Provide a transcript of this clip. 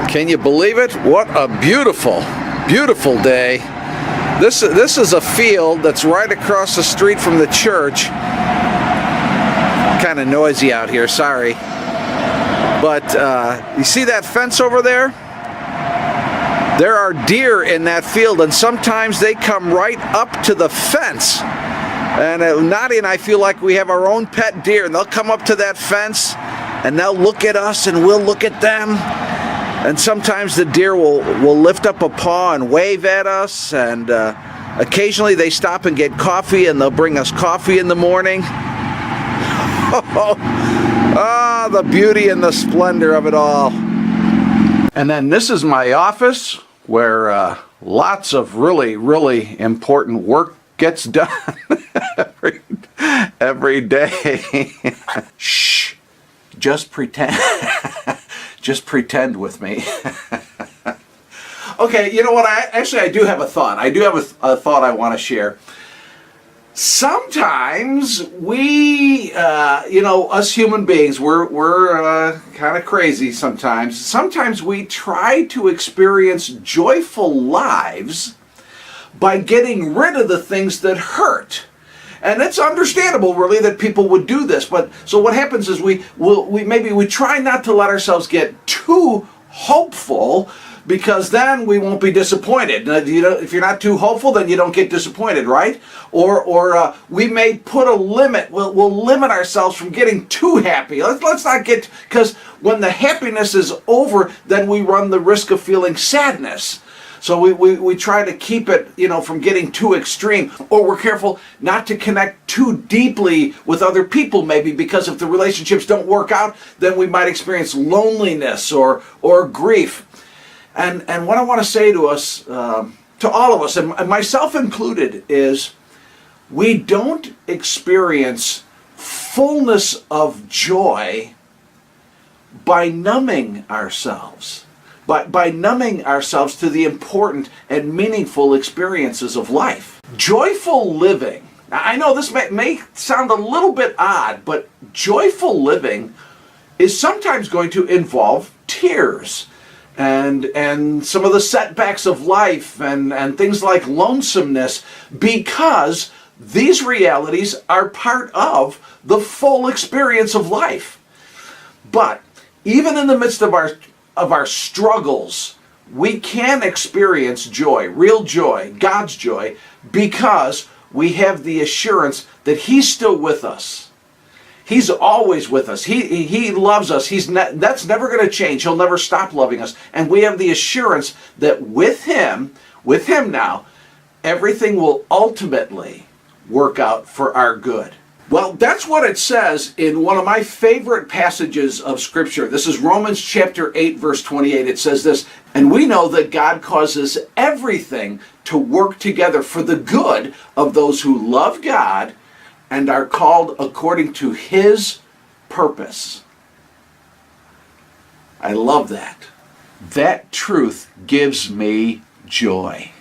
Can you believe it? What a beautiful, beautiful day. This is a field that's right across the street from the church. Kind of noisy out here, sorry. But you see that fence over there? There are deer in that field, and sometimes they come right up to the fence. And Nadia and I feel like we have our own pet deer, and they'll come up to that fence and they'll look at us and we'll look at them. And sometimes the deer will lift up a paw and wave at us, and occasionally they stop and get coffee, and they'll bring us coffee in the morning. Oh, the beauty and the splendor of it all. And then this is my office where lots of really, really important work gets done every day. Shh, just pretend. Just pretend with me. Okay, you know what? I do have a thought. I do have a thought I want to share. Sometimes we, us human beings, we're kind of crazy sometimes. Sometimes we try to experience joyful lives by getting rid of the things that hurt. And it's understandable, really, that people would do this. But so what happens is we try not to let ourselves get too hopeful, because then we won't be disappointed. If you're not too hopeful, then you don't get disappointed, right? Or we may put a limit. We'll limit ourselves from getting too happy. Let's not get, because when the happiness is over, then we run the risk of feeling sadness. So we try to keep it, from getting too extreme. Or we're careful not to connect too deeply with other people, maybe, because if the relationships don't work out, then we might experience loneliness or grief. And what I want to say to us, to all of us, and myself included, is we don't experience fullness of joy by numbing ourselves. By numbing ourselves to the important and meaningful experiences of life. Joyful living. Now, I know this may sound a little bit odd, but joyful living is sometimes going to involve tears and some of the setbacks of life and things like lonesomeness, because these realities are part of the full experience of life. But even in the midst of our struggles, we can experience joy, real joy, God's joy, because we have the assurance that He's still with us. He's always with us. He loves us. That's never going to change. He'll never stop loving us. And we have the assurance that with Him now, everything will ultimately work out for our good. Well, that's what it says in one of my favorite passages of Scripture. This is Romans chapter 8, verse 28. It says this, "And we know that God causes everything to work together for the good of those who love God and are called according to His purpose." I love that. That truth gives me joy.